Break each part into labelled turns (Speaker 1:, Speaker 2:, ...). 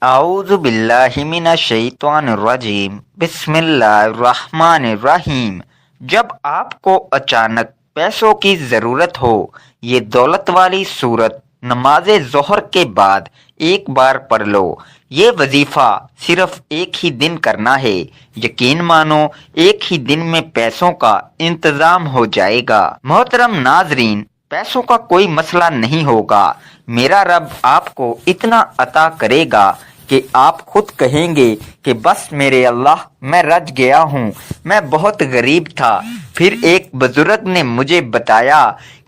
Speaker 1: اعوذ باللہ من الشیطان الرجیم بسم اللہ الرحمن الرحیم۔ جب آپ کو اچانک پیسوں کی ضرورت ہو، یہ دولت والی صورت نماز ظہر کے بعد ایک بار پڑھ لو۔ یہ وظیفہ صرف ایک ہی دن کرنا ہے، یقین مانو ایک ہی دن میں پیسوں کا انتظام ہو جائے گا۔ محترم ناظرین، پیسوں کا کوئی مسئلہ نہیں ہوگا، میرا رب آپ کو اتنا عطا کرے گا کہ آپ خود کہیں گے کہ بس میرے اللہ، میں رج گیا ہوں، میں بہت غریب تھا۔ پھر ایک بزرگ نے مجھے بتایا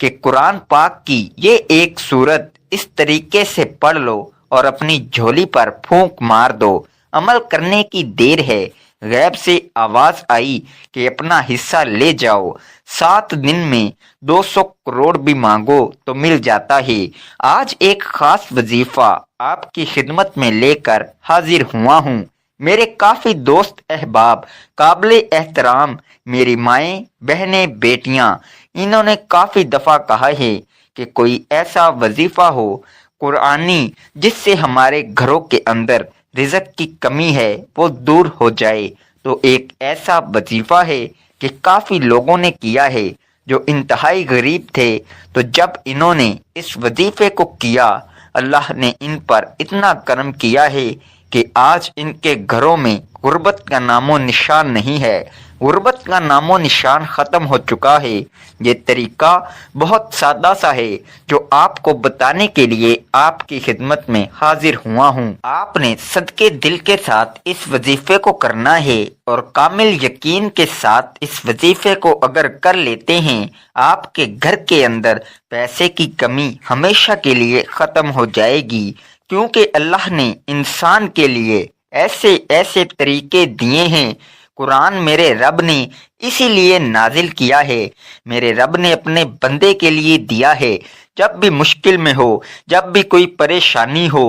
Speaker 1: کہ قرآن پاک کی یہ ایک سورت اس طریقے سے پڑھ لو اور اپنی جھولی پر پھونک مار دو، عمل کرنے کی دیر ہے۔ غیب سے آواز آئی کہ اپنا حصہ لے جاؤ، 7 دن میں 200 کروڑ بھی مانگو تو مل جاتا ہے۔ آج ایک خاص وظیفہ آپ کی خدمت میں لے کر حاضر ہوا ہوں۔ میرے کافی دوست احباب، قابل احترام میری مائیں، بہنیں، بیٹیاں، انہوں نے کافی دفعہ کہا ہے کہ کوئی ایسا وظیفہ ہو قرآنی جس سے ہمارے گھروں کے اندر رزق کی کمی ہے وہ دور ہو جائے۔ تو ایک ایسا وظیفہ ہے کہ کافی لوگوں نے کیا ہے جو انتہائی غریب تھے، تو جب انہوں نے اس وظیفے کو کیا، اللہ نے ان پر اتنا کرم کیا ہے کہ آج ان کے گھروں میں غربت کا نام و نشان نہیں ہے، غربت کا نام و نشان ختم ہو چکا ہے۔ یہ طریقہ بہت سادہ سا ہے جو آپ کو بتانے کے لیے آپ کی خدمت میں حاضر ہوا ہوں۔ آپ نے صدقے دل کے ساتھ اس وظیفے کو کرنا ہے اور کامل یقین کے ساتھ اس وظیفے کو اگر کر لیتے ہیں، آپ کے گھر کے اندر پیسے کی کمی ہمیشہ کے لیے ختم ہو جائے گی، کیونکہ اللہ نے انسان کے لیے ایسے ایسے طریقے دیے ہیں۔ قرآن میرے رب نے اسی لیے نازل کیا ہے، میرے رب نے اپنے بندے کے لیے دیا ہے۔ جب بھی مشکل میں ہو، جب بھی کوئی پریشانی ہو،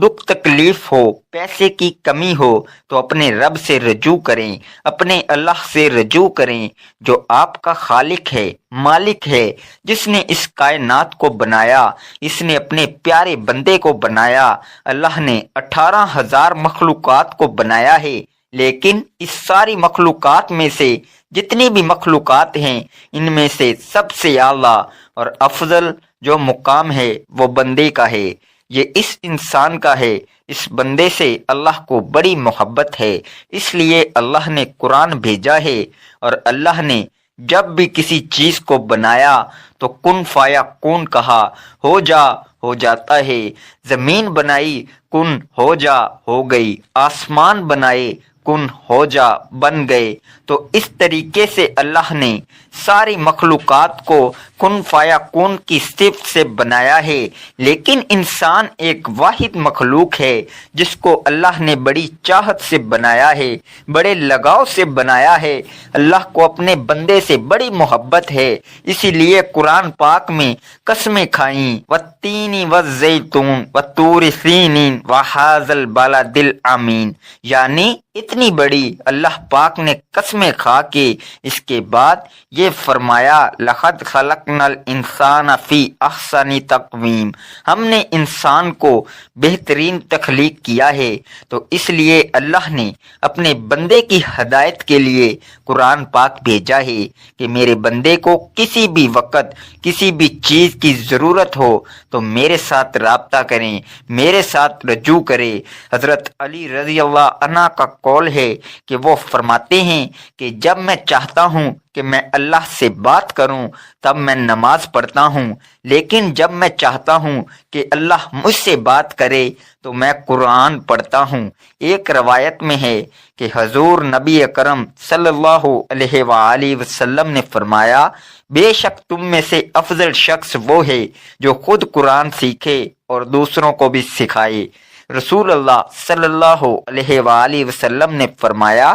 Speaker 1: دکھ تکلیف ہو، پیسے کی کمی ہو، تو اپنے رب سے رجوع کریں، اپنے اللہ سے رجوع کریں جو آپ کا خالق ہے، مالک ہے، جس نے اس کائنات کو بنایا، اس نے اپنے پیارے بندے کو بنایا۔ اللہ نے 18,000 مخلوقات کو بنایا ہے، لیکن اس ساری مخلوقات میں سے جتنی بھی مخلوقات ہیں، ان میں سے سب سے اعلیٰ اور افضل جو مقام ہے وہ بندے کا ہے، یہ اس انسان کا ہے۔ اس بندے سے اللہ کو بڑی محبت ہے، اس لیے اللہ نے قرآن بھیجا ہے، اور اللہ نے جب بھی کسی چیز کو بنایا تو کن فایا کون کہا، ہو جا ہو جاتا ہے۔ زمین بنائی، کن ہو جا ہو گئی، آسمان بنائے، کن ہو جا بن گئے۔ تو اس طریقے سے اللہ نے ساری مخلوقات کو کن فایا کن کی صفت سے بنایا ہے، لیکن انسان ایک واحد مخلوق ہے جس کو اللہ نے بڑی چاہت سے بنایا ہے، بڑے لگاؤ سے بنایا ہے۔ اللہ کو اپنے بندے سے بڑی محبت ہے، اسی لیے قرآن پاک میں قسمیں کھائیں، والتین والزیتون والطور سینین وہذا البلد الامین، یعنی اتنی بڑی اللہ پاک نے قسمیں کھا کے اس کے بعد یہ فرمایا، لقد خلقنا الانسان فی احسن تقویم، ہم نے انسان کو بہترین تخلیق کیا ہے۔ تو اس لیے اللہ نے اپنے بندے کی ہدایت کے لیے قرآن پاک بھیجا ہے کہ میرے بندے کو کسی بھی وقت کسی بھی چیز کی ضرورت ہو تو میرے ساتھ رابطہ کریں، میرے ساتھ رجوع کریں۔ حضرت علی رضی اللہ عنہ کا قول ہے کہ وہ فرماتے ہیں کہ جب میں چاہتا ہوں کہ میں اللہ سے بات کروں تب میں نماز پڑھتا ہوں، لیکن جب میں چاہتا ہوں کہ اللہ مجھ سے بات کرے تو میں قرآن پڑھتا ہوں۔ ایک روایت میں ہے کہ حضور نبی اکرم صلی اللہ علیہ وآلہ وسلم نے فرمایا، بے شک تم میں سے افضل شخص وہ ہے جو خود قرآن سیکھے اور دوسروں کو بھی سکھائے۔ رسول اللہ صلی اللہ علیہ وآلہ وسلم نے فرمایا،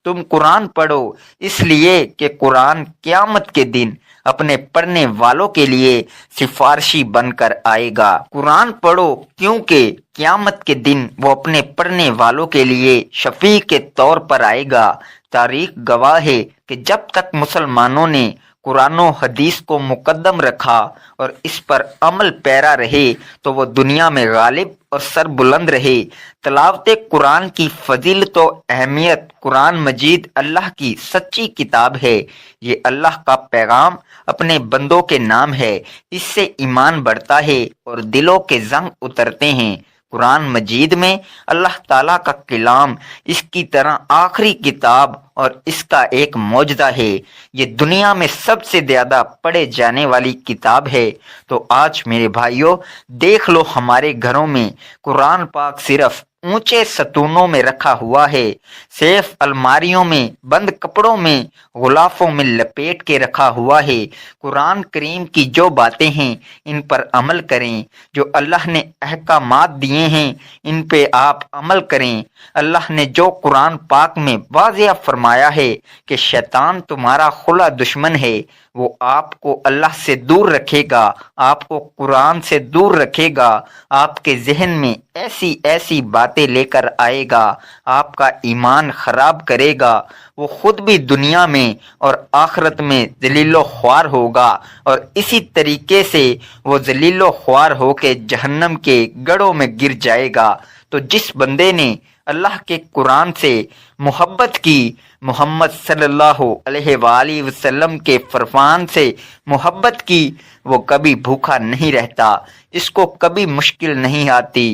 Speaker 1: تم قرآن پڑھو، اس لیے کہ قرآن قیامت کے دن اپنے پڑھنے والوں کے لیے سفارشی بن کر آئے گا۔ قرآن پڑھو کیونکہ قیامت کے دن وہ اپنے پڑھنے والوں کے لیے شفیع کے طور پر آئے گا۔ تاریخ گواہ ہے کہ جب تک مسلمانوں نے قرآن و حدیث کو مقدم رکھا اور اس پر عمل پیرا رہے تو وہ دنیا میں غالب اور سر بلند رہے۔ تلاوت قرآن کی فضیلت و اہمیت۔ قرآن مجید اللہ کی سچی کتاب ہے۔ یہ اللہ کا پیغام اپنے بندوں کے نام ہے۔ اس سے ایمان بڑھتا ہے اور دلوں کے زنگ اترتے ہیں۔ قرآن مجید میں اللہ تعالیٰ کا کلام اس کی طرح آخری کتاب اور اس کا ایک معجزہ ہے۔ یہ دنیا میں سب سے زیادہ پڑھے جانے والی کتاب ہے۔ تو آج میرے بھائیوں، دیکھ لو ہمارے گھروں میں قرآن پاک صرف اونچے ستونوں میں رکھا ہوا ہے، صرف الماریوں میں بند کپڑوں میں غلافوں میں لپیٹ کے رکھا ہوا ہے۔ قرآن کریم کی جو باتیں ہیں ان پر عمل کریں، جو اللہ نے احکامات دیے ہیں ان پہ آپ عمل کریں۔ اللہ نے جو قرآن پاک میں واضح فرمایا ہے کہ شیطان تمہارا کھلا دشمن ہے، وہ آپ کو اللہ سے دور رکھے گا، آپ کو قرآن سے دور رکھے گا، آپ کے ذہن میں ایسی ایسی باتیں لے کر آئے گا، آپ کا ایمان خراب کرے گا، وہ خود بھی دنیا میں اور آخرت میں ذلیل و خوار ہوگا، اور اسی طریقے سے وہ ذلیل و خوار ہو کے جہنم کے گڑھوں میں گر جائے گا۔ تو جس بندے نے اللہ کے قرآن سے محبت کی، محمد صلی اللہ علیہ وآلہ وسلم کے فرمان سے محبت کی، وہ کبھی بھوکا نہیں رہتا، اس کو کبھی مشکل نہیں آتی۔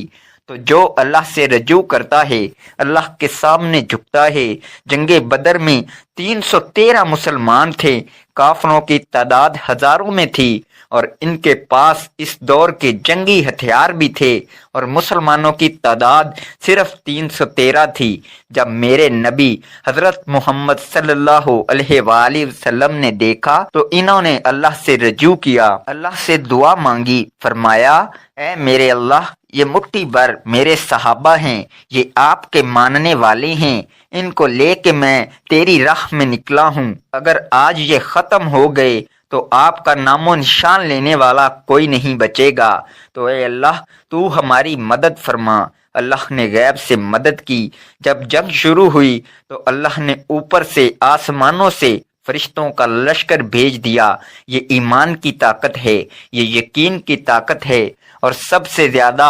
Speaker 1: تو جو اللہ سے رجوع کرتا ہے، اللہ کے سامنے جھکتا ہے۔ جنگ بدر میں 313 مسلمان تھے، کافروں کی تعداد ہزاروں میں تھی، اور ان کے پاس اس دور کے جنگی ہتھیار بھی تھے، اور مسلمانوں کی تعداد صرف 313 تھی۔ جب میرے نبی حضرت محمد صلی اللہ علیہ وآلہ وسلم نے دیکھا تو انہوں نے اللہ سے رجوع کیا، اللہ سے دعا مانگی، فرمایا اے میرے اللہ، یہ مٹھی بھر میرے صحابہ ہیں، یہ آپ کے ماننے والے ہیں، ان کو لے کے میں تیری راہ میں نکلا ہوں، اگر آج یہ ختم ہو گئے تو آپ کا نام و نشان لینے والا کوئی نہیں بچے گا، تو اے اللہ تو ہماری مدد فرما۔ اللہ نے غیب سے مدد کی۔ جب جنگ شروع ہوئی تو اللہ نے اوپر سے آسمانوں سے فرشتوں کا لشکر بھیج دیا۔ یہ ایمان کی طاقت ہے، یہ یقین کی طاقت ہے، اور سب سے زیادہ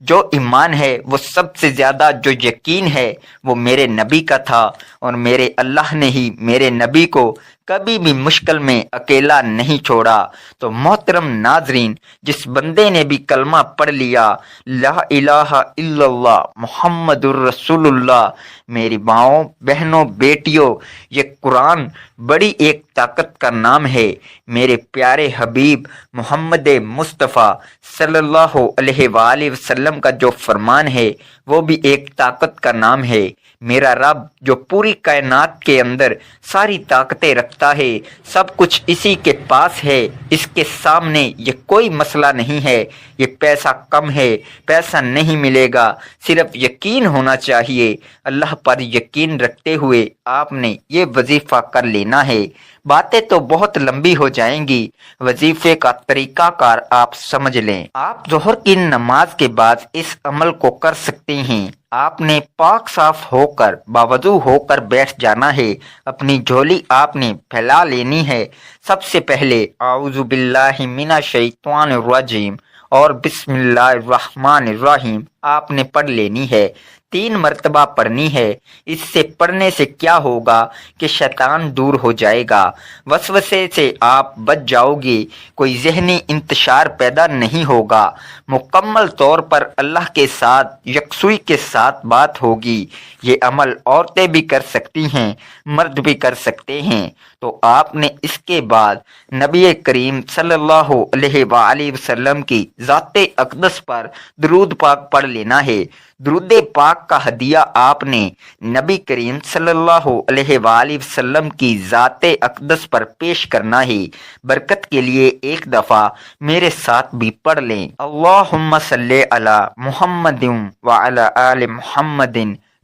Speaker 1: جو ایمان ہے، وہ سب سے زیادہ جو یقین ہے وہ میرے نبی کا تھا، اور میرے اللہ نے ہی میرے نبی کو کبھی بھی مشکل میں اکیلا نہیں چھوڑا۔ تو محترم ناظرین، جس بندے نے بھی کلمہ پڑھ لیا لا الہ الا اللہ محمد الرسول اللہ، میری ماؤں، بہنوں، بیٹیوں، یہ قرآن بڑی ایک طاقت کا نام ہے۔ میرے پیارے حبیب محمد مصطفیٰ صلی اللہ علیہ وآلہ وسلم کا جو فرمان ہے وہ بھی ایک طاقت کا نام ہے۔ میرا رب جو پوری کائنات کے اندر ساری طاقتیں رکھتا ہے، سب کچھ اسی کے پاس ہے، اس کے سامنے یہ کوئی مسئلہ نہیں ہے۔ یہ پیسہ کم ہے، پیسہ نہیں ملے گا، صرف یقین ہونا چاہیے۔ اللہ پر یقین رکھتے ہوئے آپ نے یہ وظیفہ کر لینا ہے۔ باتیں تو بہت لمبی ہو جائیں گی، وظیفے کا طریقہ کار آپ سمجھ لیں۔ آپ ظہر کی نماز کے بعد اس عمل کو کر سکتے ہیں۔ آپ نے پاک صاف ہو کر باوضو ہو کر بیٹھ جانا ہے، اپنی جھولی آپ نے پھیلا لینی ہے۔ سب سے پہلے اعوذ باللہ من الشیطان الرجیم اور بسم اللہ الرحمن الرحیم آپ نے پڑھ لینی ہے، 3 مرتبہ پڑھنی ہے۔ اس سے پڑھنے سے کیا ہوگا کہ شیطان دور ہو جائے گا، وسوسے سے آپ بچ جاؤ گے، کوئی ذہنی انتشار پیدا نہیں ہوگا، مکمل طور پر اللہ کے ساتھ یکسوئی کے ساتھ بات ہوگی۔ یہ عمل عورتیں بھی کر سکتی ہیں، مرد بھی کر سکتے ہیں۔ تو آپ نے اس کے بعد نبی کریم صلی اللہ علیہ وآلہ وسلم کی ذات اقدس پر درود پاک پڑھ لینا ہے۔ درود پاک کا ہدیہ آپ نے نبی کریم صلی اللہ علیہ وآلہ وسلم کی ذات اقدس پر پیش کرنا ہے۔ برکت کے لیے ایک دفعہ میرے ساتھ بھی پڑھ لیں، اللہم صلی علی محمد وعلی آل محمد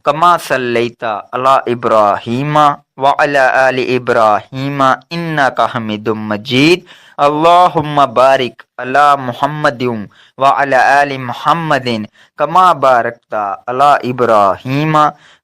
Speaker 1: کما صلیت علی ابراہیم وعلی آل ابراہیم انک حمید مجید اللہم بارک علی محمد وعلی آل محمد کما بارکت علی ابراہیم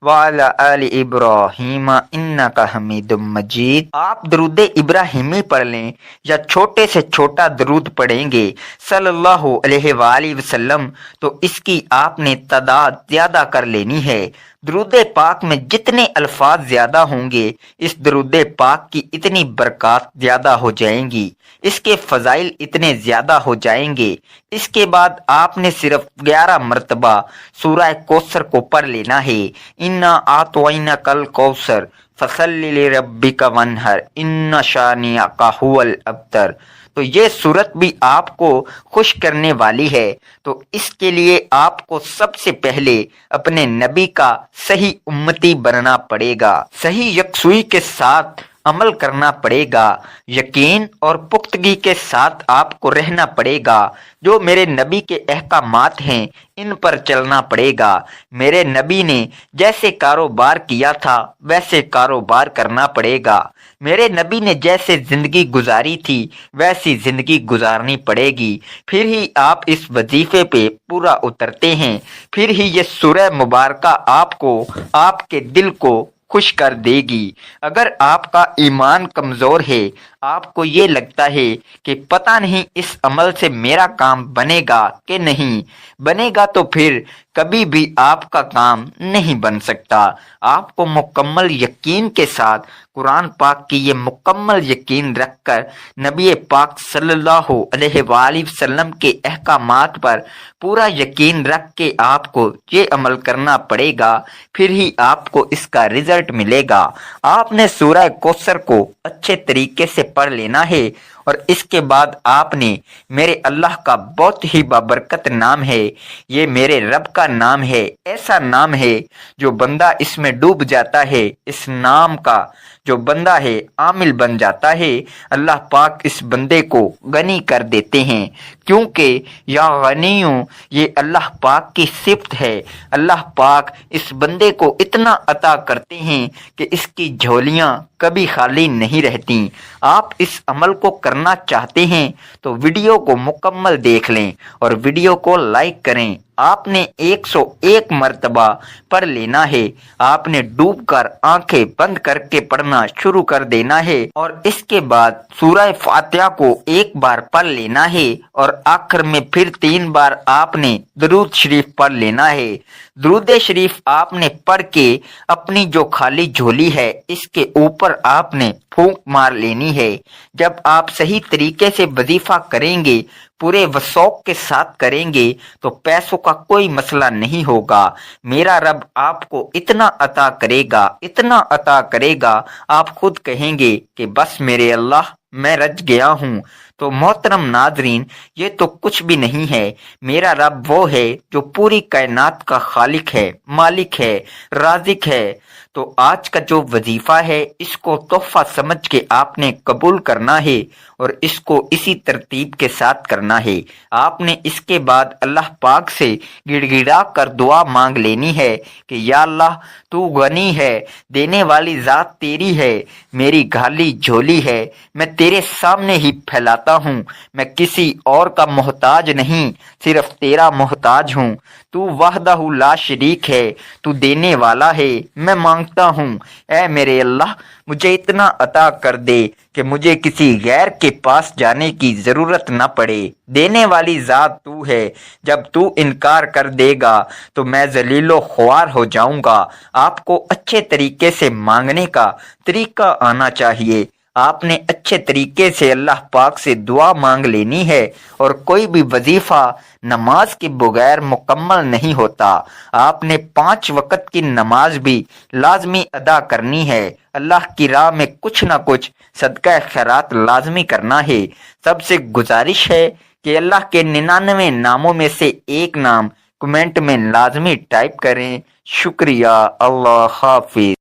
Speaker 1: وعلی آل ابراہیم انک حمید مجید۔ آپ درود ابراہیمی پڑھ لیں یا چھوٹے سے چھوٹا درود پڑھیں گے صلی اللہ علیہ وآلہ وسلم تو اس کی آپ نے تعداد زیادہ کر لینی ہے۔ درود پاک میں جتنے الفاظ زیادہ ہوں گے اس درود پاک کی اتنی برکات زیادہ ہو جائیں گی، اس کے فضائل اتنے زیادہ ہو جائیں گے۔ اس کے بعد آپ نے صرف 11 مرتبہ سورہ کوثر کو پڑھ لینا ہے۔ انا اعطیناک الکوثر فصلی لربک وانحر ان شانئک ھو الابتر۔ تو یہ صورت بھی آپ کو خوش کرنے والی ہے، تو اس کے لیے آپ کو سب سے پہلے اپنے نبی کا صحیح امتی بننا پڑے گا، صحیح یکسوئی کے ساتھ عمل کرنا پڑے گا، یقین اور پختگی کے ساتھ آپ کو رہنا پڑے گا۔ جو میرے نبی کے احکامات ہیں ان پر چلنا پڑے گا۔ میرے نبی نے جیسے کاروبار کیا تھا ویسے کاروبار کرنا پڑے گا۔ میرے نبی نے جیسے زندگی گزاری تھی ویسی زندگی گزارنی پڑے گی، پھر ہی آپ اس وظیفے پہ پورا اترتے ہیں، پھر ہی یہ سورہ مبارکہ آپ کو، آپ کے دل کو خوش کر دے گی۔ اگر آپ کا ایمان کمزور ہے، آپ کو یہ لگتا ہے کہ پتہ نہیں اس عمل سے میرا کام بنے گا کہ نہیں بنے گا، تو پھر کبھی بھی آپ کا کام نہیں بن سکتا۔ آپ کو مکمل یقین کے ساتھ قرآن پاک کی یہ مکمل یقین رکھ کر نبی پاک صلی اللہ علیہ وآلہ وسلم کے احکامات پر پورا یقین رکھ کے آپ کو یہ عمل کرنا پڑے گا، پھر ہی آپ کو اس کا رزلٹ ملے گا۔ آپ نے سورہ کوثر کو اچھے طریقے سے پڑھ لینا ہے، اور اس کے بعد آپ نے میرے اللہ کا بہت ہی بابرکت نام ہے، یہ میرے رب کا نام ہے، ایسا نام ہے جو بندہ اس میں ڈوب جاتا ہے، اس نام کا جو بندہ ہے عامل بن جاتا ہے، اللہ پاک اس بندے کو غنی کر دیتے ہیں، کیونکہ یا غنیوں یہ اللہ پاک کی صفت ہے۔ اللہ پاک اس بندے کو اتنا عطا کرتے ہیں کہ اس کی جھولیاں کبھی خالی نہیں رہتی۔ آپ اس عمل کو کرنا چاہتے ہیں تو ویڈیو کو مکمل دیکھ لیں اور ویڈیو کو لائک کریں۔ آپ نے 101 مرتبہ پڑھ لینا ہے، آپ نے ڈوب کر آنکھیں بند کر کے پڑھنا شروع کر دینا ہے، اور اس کے بعد سورہ فاتحہ کو ایک بار پڑھ لینا ہے، اور آخر میں پھر 3 بار آپ نے درود شریف پڑھ لینا ہے۔ درود شریف آپ نے پڑھ کے اپنی جو خالی جھولی ہے اس کے اوپر آپ نے پھونک مار لینی ہے۔ جب آپ صحیح طریقے سے وظیفہ کریں گے، پورے وثوق کے ساتھ کریں گے، تو پیسوں کا کوئی مسئلہ نہیں ہوگا۔ میرا رب آپ کو اتنا عطا کرے گا، اتنا عطا کرے گا، آپ خود کہیں گے کہ بس میرے اللہ میں رج گیا ہوں۔ تو محترم ناظرین، یہ تو کچھ بھی نہیں ہے، میرا رب وہ ہے جو پوری کائنات کا خالق ہے، مالک ہے، رازق ہے۔ تو آج کا جو وظیفہ ہے اس کو تحفہ سمجھ کے آپ نے قبول کرنا ہے، اور اس کو اسی ترتیب کے ساتھ کرنا ہے۔ آپ نے اس کے بعد اللہ پاک سے گڑ گڑا کر دعا مانگ لینی ہے کہ یا اللہ تو غنی ہے، دینے والی ذات تیری ہے، میری خالی جھولی ہے، میں تیرے سامنے ہی پھیلاتا ہوں، میں کسی اور کا محتاج نہیں، صرف تیرا محتاج ہوں۔ تو وحدہ لا شریک ہے، تو دینے والا ہے، میں مانگتا ہوں اے میرے اللہ مجھے اتنا عطا کر دے کہ مجھے کسی غیر کے پاس جانے کی ضرورت نہ پڑے۔ دینے والی ذات تو ہے، جب تو انکار کر دے گا تو میں ذلیل و خوار ہو جاؤں گا۔ آپ کو اچھے طریقے سے مانگنے کا طریقہ آنا چاہیے۔ آپ نے اچھے طریقے سے اللہ پاک سے دعا مانگ لینی ہے، اور کوئی بھی وظیفہ نماز کے بغیر مکمل نہیں ہوتا۔ آپ نے 5 وقت کی نماز بھی لازمی ادا کرنی ہے۔ اللہ کی راہ میں کچھ نہ کچھ صدقہ خیرات لازمی کرنا ہے۔ سب سے گزارش ہے کہ اللہ کے 99 ناموں میں سے ایک نام کمنٹ میں لازمی ٹائپ کریں۔ شکریہ، اللہ حافظ۔